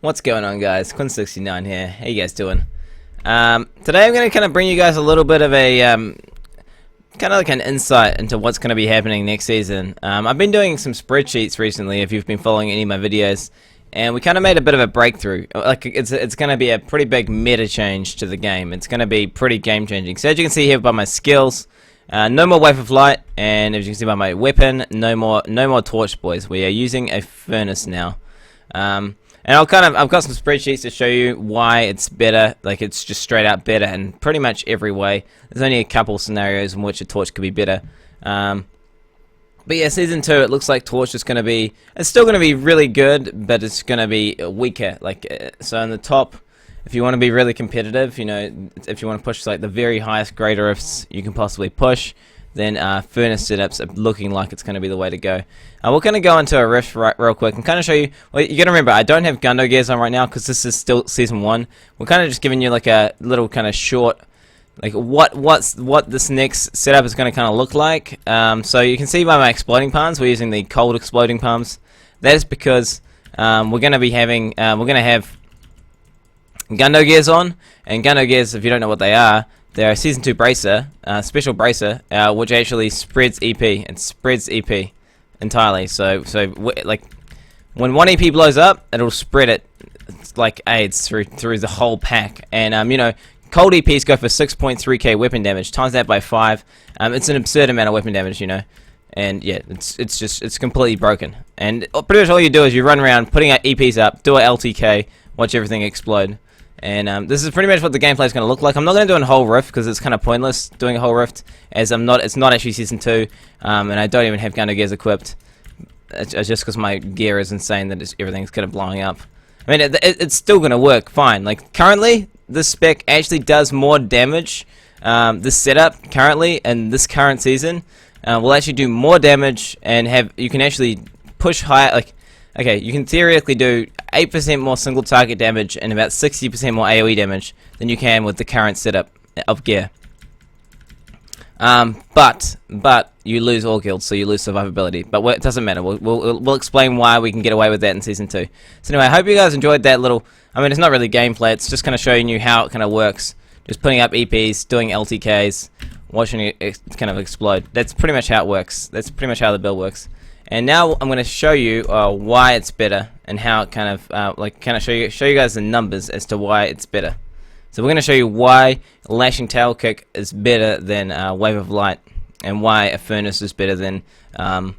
What's going on, guys? Quinn69 here. How you guys doing? Today I'm going to kind of bring you guys a little bit of a kind of like an insight into what's going to be happening next season. I've been doing some spreadsheets recently, if you've been following any of my videos, and we kind of made a bit of a breakthrough. Like it's going to be a pretty big meta change to the game. It's going to be pretty game changing. So as you can see here by my skills, no more Wave of Light, and as you can see by my weapon, no more torch, boys. We are using a furnace now. And I've got some spreadsheets to show you why it's better. Like, it's just straight out better in pretty much every way. There's only a couple scenarios in which a torch could be better. But yeah, season 2, it looks like torch is going to be, it's still going to be really good, but it's going to be weaker. Like, so in the top, if you want to be really competitive, you know, if you want to push like the very highest grade rifts you can possibly push, then furnace setups are looking like it's going to be the way to go. We're going to go into a rift real quick and kind of show you. Well, you got to remember, I don't have Gundo gears on right now because this is still season 1. We're kind of just giving you like a little kind of short, like what this next setup is going to kind of look like. So you can see by my exploding palms, we're using the cold exploding palms. That is because we're going to be having we're going to have Gundo gears on, and Gundo gears, if you don't know what they are, they're a Season 2 bracer, special bracer, which actually spreads EP. It spreads EP entirely. So like, when one EP blows up, it'll spread it like AIDS through the whole pack. And you know, cold EPs go for 6.3k weapon damage. Times that by 5. It's an absurd amount of weapon damage, you know. And yeah, it's completely broken. And pretty much all you do is you run around putting out EPs up, do a LTK, watch everything explode. And this is pretty much what the gameplay is going to look like. I'm not going to do a whole rift because it's kind of pointless doing a whole rift, as it's not actually season 2, and I don't even have Gundo gears equipped. It's just because my gear is insane that everything's kind of blowing up. I mean, it's still going to work fine. Like, currently, this spec actually does more damage. This setup currently in this current season will actually do more damage, and you can actually push higher. Like, okay, you can theoretically do 8% more single target damage and about 60% more AoE damage than you can with the current setup of gear. But you lose all guilds, so you lose survivability. But it doesn't matter. We'll explain why we can get away with that in season 2. So anyway, I hope you guys enjoyed that little. I mean, it's not really gameplay. It's just kind of showing you how it kind of works. Just putting up EPs, doing LTKs, watching it kind of explode. That's pretty much how it works. That's pretty much how the build works. And now I'm going to show you why it's better, and how it kind of show you guys the numbers as to why it's better. So we're going to show you why lashing tail kick is better than Wave of Light, and why a furnace is better than a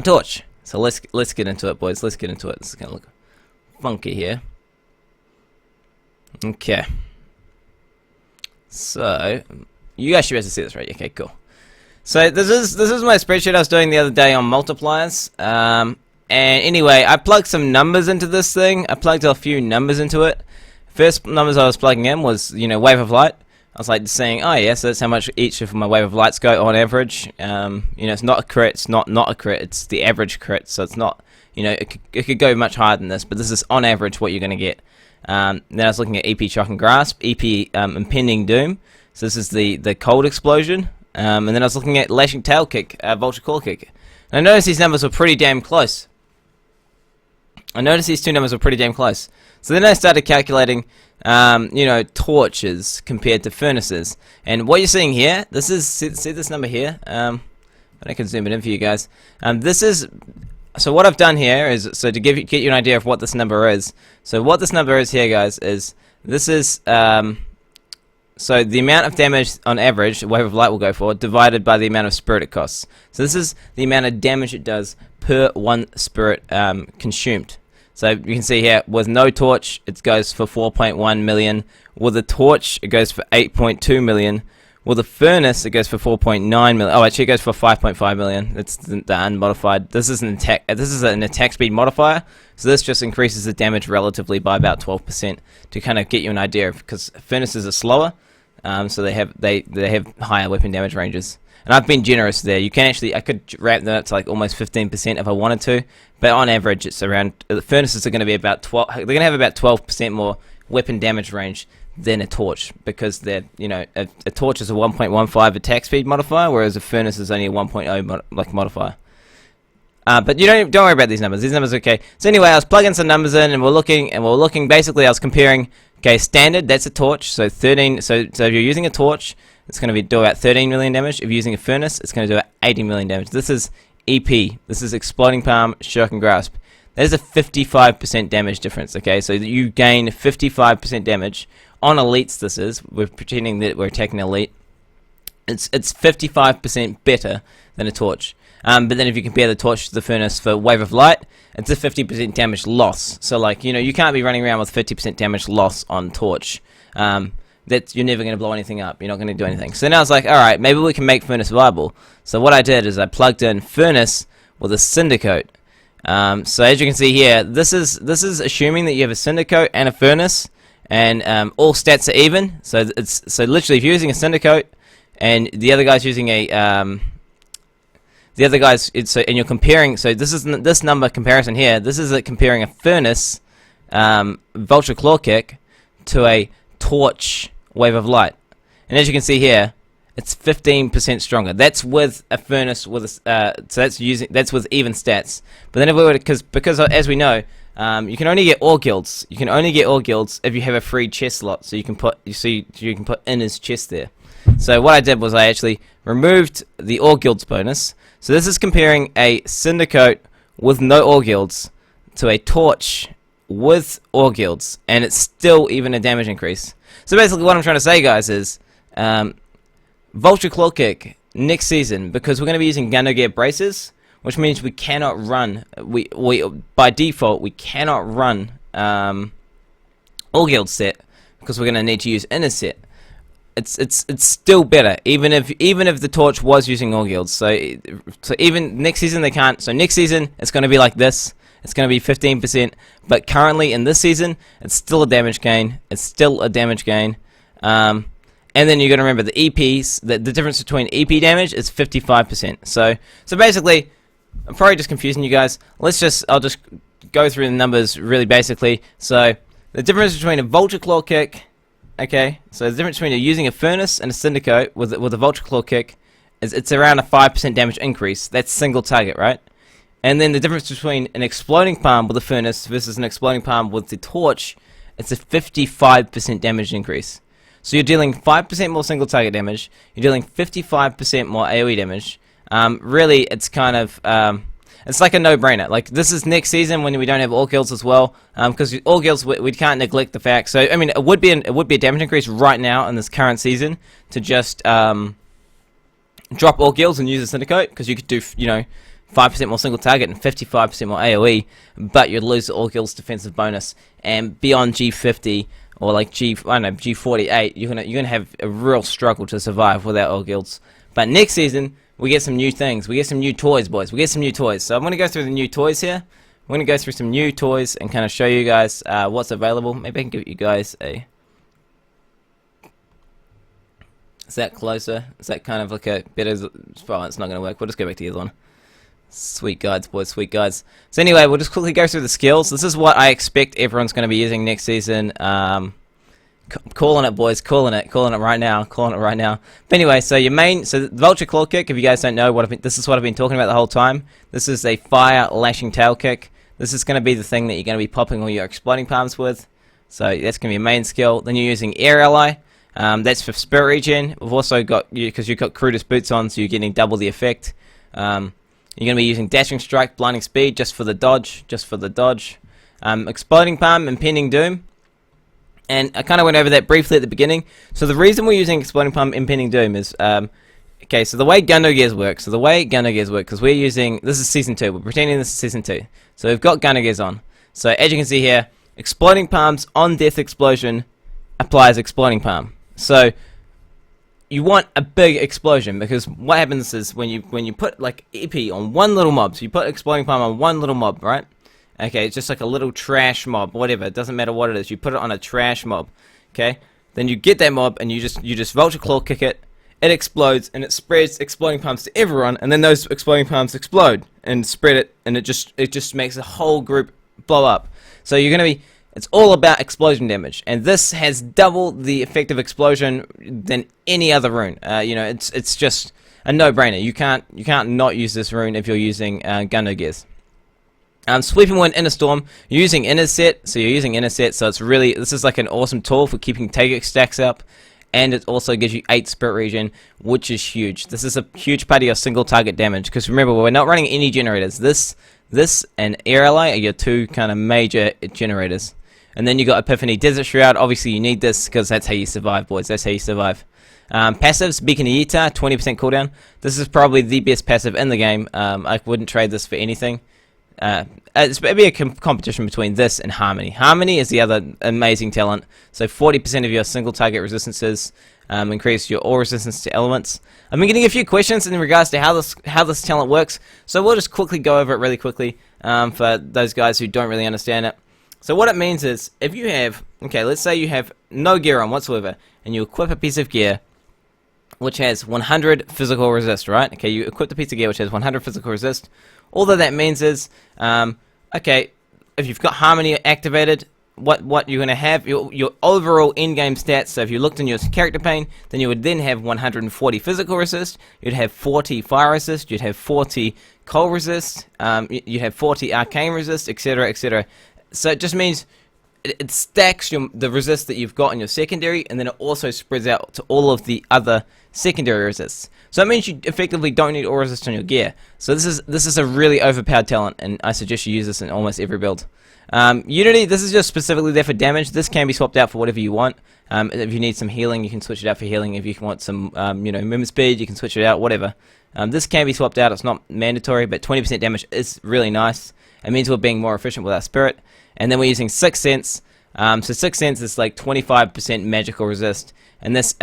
torch. So let's get into it, boys. Let's get into it. This is going to look funky here. Okay. So you guys should be able to see this, right? Okay, cool. So this is my spreadsheet I was doing the other day on multipliers. And anyway, I plugged some numbers into this thing. I plugged a few numbers into it. First numbers I was plugging in was, you know, Wave of Light. I was like saying, oh yeah, so that's how much each of my Wave of Lights go on average. You know, it's not a crit, it's not a crit, it's the average crit. So it's not, you know, it could go much higher than this, but this is on average what you're going to get. Then I was looking at EP Shock and Grasp, EP Impending Doom. So this is the cold explosion. And then I was looking at Lashing Tail Kick, Vulture Claw Kick. And I noticed these numbers were pretty damn close. I noticed these two numbers were pretty damn close. So then I started calculating, you know, torches compared to furnaces. And what you're seeing here, this is, see this number here? I can zoom it in for you guys. This is, so what I've done here is, so to get you an idea of what this number is. So what this number is here, guys, is, this is, so the amount of damage on average Wave of Light will go for, divided by the amount of spirit it costs. So this is the amount of damage it does per 1 spirit consumed. So you can see here, with no torch, it goes for 4.1 million. With a torch, it goes for 8.2 million. With a furnace, it goes for 4.9 million. Oh, actually, it goes for 5.5 million. It's the unmodified. This is an attack speed modifier. So this just increases the damage relatively by about 12% to kind of get you an idea of, because furnaces are slower. So they have higher weapon damage ranges, and I've been generous there. You can actually, I could ramp them up to like almost 15% if I wanted to, but on average it's around, the furnaces are going to be about 12. They're going to have about 12% more weapon damage range than a torch, because they're, you know, a torch is a 1.15 attack speed modifier, whereas a furnace is only a 1.0 modifier. But you don't worry about these numbers. These numbers are okay. So anyway, I was plugging some numbers in, and we're looking. Basically, I was comparing. Okay, standard. That's a torch. So 13. So if you're using a torch, it's going to do about 13 million damage. If you're using a furnace, it's going to do about 80 million damage. This is EP. This is exploding palm, shock, and grasp. That is a 55% damage difference. Okay, so you gain 55% damage on elites. This is. We're pretending that we're attacking elite. It's 55% better than a torch. But then if you compare the torch to the furnace for Wave of Light, it's a 50% damage loss. So like, you can't be running around with 50% damage loss on torch. You're never going to blow anything up. You're not going to do anything. So then I was like, alright, maybe we can make furnace viable. So what I did is I plugged in furnace with a cinder coat. So as you can see here, this is assuming that you have a cinder coat and a furnace, and all stats are even. So literally if you're using a cinder coat and the other guy's using a and you're comparing, so this number comparison here, this is comparing a furnace vulture claw kick to a torch wave of light, and as you can see here, it's 15% stronger. That's with a furnace with a, so that's with even stats. But then if we were because as we know, you can only get ore guilds. You can only get ore guilds if you have a free chest slot, so you can put in his chest there. So what I did was I actually removed the ore guilds bonus. So this is comparing a cinder coat with no ore guilds to a torch with ore guilds, and it's still even a damage increase. So basically what I'm trying to say, guys, is Vulture Claw Kick next season, because we're going to be using Gundam Gear braces, which means we cannot run, we by default we cannot run ore guild set, because we're going to need to use inner set. It's still better, even if the torch was using ore guilds. So even next season they can't. So next season it's going to be like this. It's going to be 15%. But currently in this season, it's still a damage gain. It's still a damage gain. And then you're going to remember the EPs. The difference between EP damage is 55%. So basically, I'm probably just confusing you guys. I'll just go through the numbers really basically. So the difference between a Vulture Claw Kick. Okay, so the difference between using a furnace and a cinder coat with a Vulture Claw Kick is it's around a 5% damage increase. That's single target, right? And then the difference between an exploding palm with a furnace versus an exploding palm with the torch, it's a 55% damage increase. So you're dealing 5% more single target damage. You're dealing 55% more AoE damage. Really, it's kind of it's like a no-brainer. Like, this is next season when we don't have all guilds as well, because all guilds we can't neglect the fact. So I mean, it would be a damage increase right now in this current season to just drop all guilds and use a syndicate, because you could do 5% more single target and 55% more AoE, but you'd lose the all guilds defensive bonus. And beyond G50 or like G48, you're gonna have a real struggle to survive without all guilds. But next season, we get some new things. We get some new toys, boys. We get some new toys. So I'm going to go through the new toys here. We're going to go through some new toys and kind of show you guys what's available. Maybe I can give you guys a... Is that closer? Is that kind of like a better... Well, it's not going to work. We'll just go back to the other one. Sweet guides, boys. Sweet guides. So anyway, we'll just quickly go through the skills. This is what I expect everyone's going to be using next season. Calling it, boys, calling it right now. But anyway, so the Vulture Claw Kick, if you guys don't know this is what I've been talking about the whole time. This is a fire lashing tail kick. This is going to be the thing that you're going to be popping all your exploding palms with. So that's going to be a main skill. Then you're using Air Ally. That's for Spirit Regen. We've also got, because you've got Crudus boots on, so you're getting double the effect. You're going to be using Dashing Strike, Blinding Speed, just for the dodge. Exploding Palm, Impending Doom. And I kind of went over that briefly at the beginning. So the reason we're using Exploding Palm, Impending Doom is, okay, so the way Gundam Gears work, because we're using, this is Season 2, we're pretending this is Season 2. So we've got Gundam Gears on. So as you can see here, Exploding Palms on Death Explosion applies Exploding Palm. So you want a big explosion, because what happens is when you put like EP on one little mob, so you put Exploding Palm on one little mob, right? Okay, it's just like a little trash mob, whatever. It doesn't matter what it is. You put it on a trash mob, okay? Then you get that mob and you just Vulture Claw Kick it. It explodes and it spreads exploding palms to everyone, and then those exploding palms explode and spread it, and it just makes the whole group blow up. So you're gonna be, it's all about explosion damage, and this has double the effective explosion than any other rune. It's just, a no-brainer. You can't not use this rune if you're using Gundo gears. Sweeping Wind Inner Storm, you're using Intercept, so it's really, this is like an awesome tool for keeping Tagex stacks up, and it also gives you 8 Spirit Regen, which is huge. This is a huge part of your single target damage, because remember, we're not running any generators. This and Air Ally are your 2 kind of major generators. And then you got Epiphany Desert Shroud. Obviously you need this, because that's how you survive, boys, that's how you survive. Passives, Beacon of Yita, 20% cooldown. This is probably the best passive in the game. I wouldn't trade this for anything. It's maybe a competition between this and Harmony. Harmony is the other amazing talent. So 40% of your single target resistances, increase your all resistance to elements. I've been getting a few questions in regards to how this talent works, so we'll just quickly go over it really quickly for those guys who don't really understand it. So what it means is, if you have, okay, let's say you have no gear on whatsoever, and you equip a piece of gear which has 100 physical resist, right? Okay, you equip the piece of gear which has 100 physical resist. All that means is, okay, if you've got Harmony activated, what you're going to have, your overall in-game stats, so if you looked in your character pane, then you would then have 140 physical resist, you'd have 40 fire resist, you'd have 40 cold resist, you'd have 40 arcane resist, etc., etc. So it just means it stacks the resist that you've got in your secondary, and then it also spreads out to all of the other secondary resists. So it means you effectively don't need all resist on your gear. So this is a really overpowered talent, and I suggest you use this in almost every build. Unity, this is just specifically there for damage. This can be swapped out for whatever you want. If you need some healing, you can switch it out for healing. If you want some movement speed, you can switch it out, whatever. This can be swapped out, it's not mandatory, but 20% damage is really nice. It means we're being more efficient with our spirit. And then we're using 6th Sense. So 6th Sense is like 25% magical resist, and this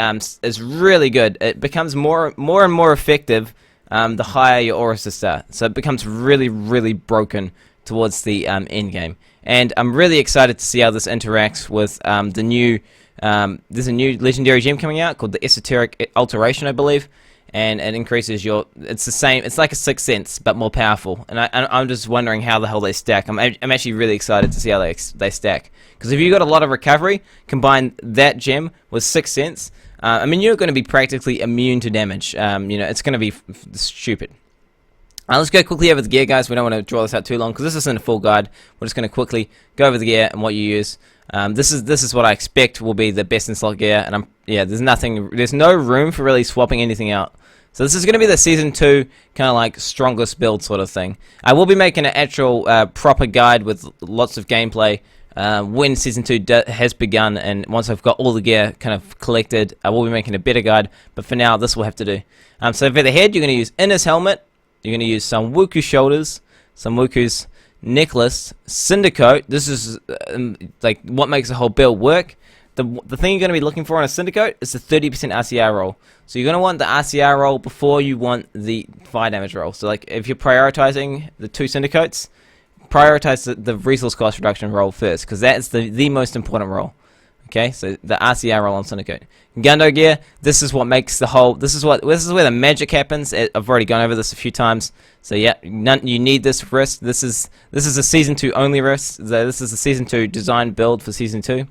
is really good. It becomes more and more effective the higher your aura resists are. So it becomes really broken towards the end game. And I'm really excited to see how this interacts with the new. There's a new legendary gem coming out called the Esoteric Alteration, I believe. And it increases your, it's the same, it's like a 6th Sense, but more powerful. And I'm just wondering how the hell they stack. I'm actually really excited to see how they stack. Because if you've got a lot of recovery, combine that gem with 6th Sense, I mean, you're going to be practically immune to damage. It's going to be stupid. Let's go quickly over the gear, guys. We don't want to draw this out too long, because this isn't a full guide. We're just going to quickly go over the gear and what you use. This is what I expect will be the best in slot gear, and there's no room for really swapping anything out. So this is going to be the Season 2 kind of like strongest build sort of thing. I will be making an actual proper guide with lots of gameplay when Season 2 has begun, and once I've got all the gear kind of collected, I will be making a better guide, but for now this will have to do. So for the head, you're going to use Inner's Helmet, you're going to use some Wuku Shoulders, some Wuku's Necklace, Syndicote. This is like what makes the whole build work. The thing you're going to be looking for on a Syndicote is the 30% RCR roll. So you're going to want the RCR roll before you want the fire damage roll. So like if you're prioritizing the 2 Syndicotes, prioritize the resource cost reduction roll first, because that is the most important roll. Okay, so the RCR roll on Syndicate. Gundo gear, this is what makes the whole, this is where the magic happens. I've already gone over this a few times. So yeah, you need this wrist. This is a Season 2 only wrist. This is a Season 2 design build for Season 2.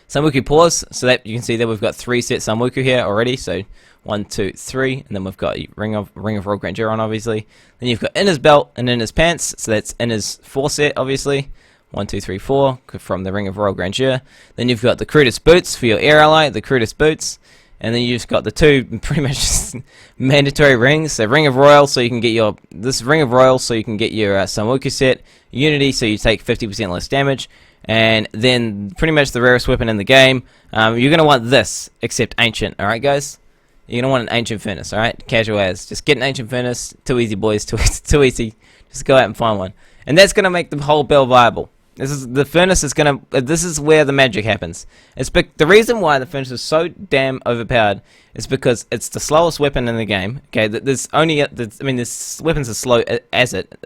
Samwuku Paws, so that you can see that we've got 3 sets Samwuku here already, so 1, 2, 3, and then we've got Ring of Royal Grandeur on, obviously. Then you've got Inner's Belt and Inner's Pants, so that's Inner's 4 set, obviously. 1, 2, 3, 4 from the Ring of Royal Grandeur. Then you've got the Crudest Boots for your Air Ally, the Crudest Boots. And then you've just got the 2 pretty much just mandatory rings. So Ring of Royal, so you can get your Samwuku set. Unity, so you take 50% less damage. And then pretty much the rarest weapon in the game. You're going to want this, except Ancient, alright guys? You're going to want an Ancient Furnace, alright? Casual as. Just get an Ancient Furnace. Too easy, boys. Too easy. Just go out and find one. And that's going to make the whole build viable. This is where the magic happens. The reason why the Furnace is so damn overpowered is because it's the slowest weapon in the game. Okay, there's weapons are slow as it.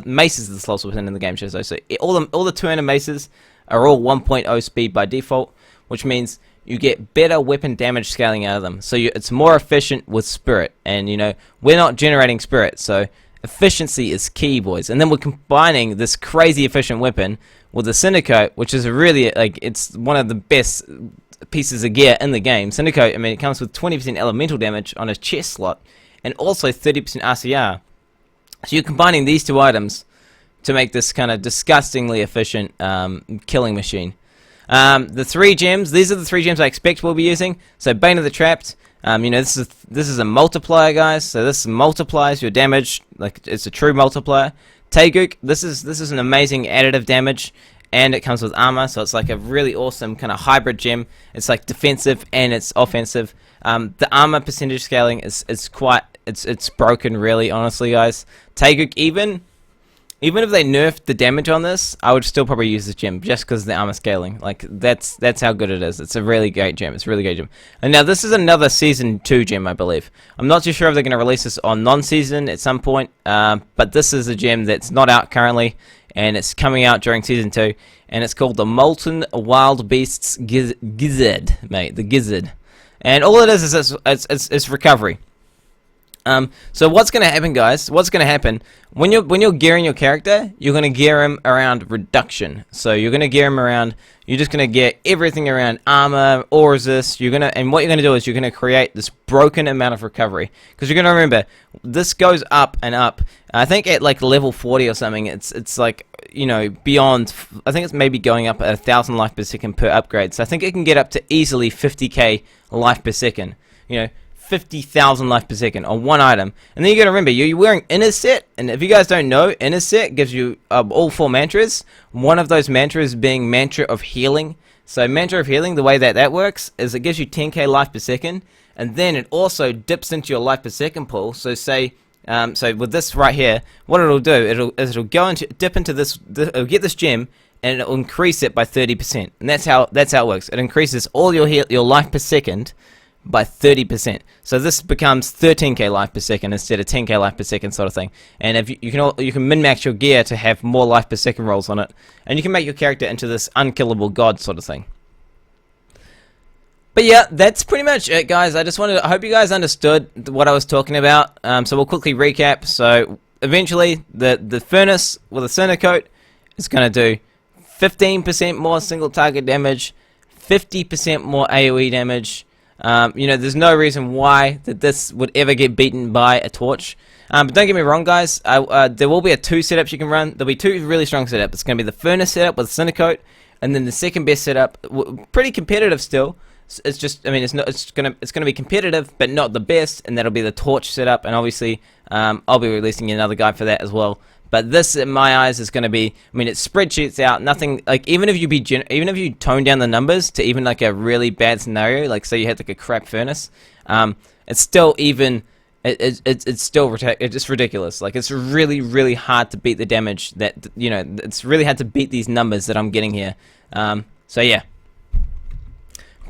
Mace is the slowest weapon in the game. So all the 2-handed maces are all 1.0 speed by default, which means you get better weapon damage scaling out of them. So it's more efficient with spirit, and we're not generating spirit, so efficiency is key, boys. And then we're combining this crazy efficient weapon with the Syndicote, which is a really, like, it's one of the best pieces of gear in the game. Syndicote, I mean, it comes with 20% elemental damage on a chest slot, and also 30% RCR. So you're combining these two items to make this kind of disgustingly efficient killing machine. The 3 gems, these are the 3 gems I expect we'll be using. So Bane of the Trapped, you know, this is a multiplier, guys. So this multiplies your damage, like it's a true multiplier. Taeguk, this is an amazing additive damage, and it comes with armor, so it's like a really awesome kind of hybrid gem. It's like defensive and it's offensive. The armor percentage scaling is quite, it's broken, really, honestly, guys. Taeguk, even if they nerfed the damage on this, I would still probably use this gem just because of the armor scaling. Like, that's how good it is. It's a really great gem. It's a really great gem. And now this is another Season 2 gem, I believe. I'm not too sure if they're going to release this on non-season at some point, but this is a gem that's not out currently, and it's coming out during Season 2, and it's called the Molten Wild Beasts Gizzard, mate, the Gizzard. And all it is it's recovery. So what's going to happen, guys? What's going to happen when you're gearing your character? You're going to gear him around reduction. So you're going to gear him around. You're just going to get everything around armor, or resist. And what you're going to do is you're going to create this broken amount of recovery, because you're going to remember this goes up and up. I think at like level 40 or something, it's like, you know, beyond. I think it's maybe going up at 1,000 life per second per upgrade. So I think it can get up to easily 50k life per second. You know, 50,000 life per second on one item. And then you got to remember, you're wearing Inner Set, and if you guys don't know, Inner Set gives you all 4 mantras. One of those mantras being Mantra of Healing. So Mantra of Healing, the way that works is it gives you 10k life per second, and then it also dips into your life per second pool. So say, so with this right here, what it'll do, it'll go into dip into this, it'll get this gem, and it'll increase it by 30%. And that's how it works. It increases all your life per second by 30%. So this becomes 13k life per second instead of 10k life per second, sort of thing. And if you can min-max your gear to have more life per second rolls on it, and you can make your character into this unkillable god sort of thing. But yeah, that's pretty much it, guys. I hope you guys understood what I was talking about. So we'll quickly recap. So eventually the furnace with a Syndicote is going to do 15% more single target damage, 50% more AoE damage. You know, there's no reason why that this would ever get beaten by a torch. But don't get me wrong, guys. There will be 2 setups you can run. There'll be 2 really strong setups. It's going to be the furnace setup with Syndicote, and then the second best setup, pretty competitive still. It's just, I mean, it's gonna be competitive, but not the best, and that'll be the torch setup. And obviously, I'll be releasing another guide for that as well. But this, in my eyes, is going to be, I mean, it spreadsheets out, nothing, like, even if you tone down the numbers to even, like, a really bad scenario, like, say you had, like, a crap furnace, it's still even, it's still, it's just ridiculous. Like, it's really, really hard to beat the damage that, you know, it's really hard to beat these numbers that I'm getting here. So, yeah.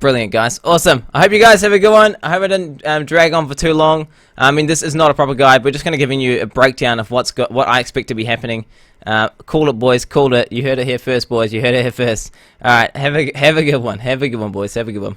Brilliant, guys. Awesome. I hope you guys have a good one. I hope I didn't drag on for too long. I mean, this is not a proper guide. We're just kind of giving you a breakdown of what I expect to be happening. Call it, boys. Called it. You heard it here first, boys. You heard it here first. All right. Have a good one. Have a good one, boys. Have a good one.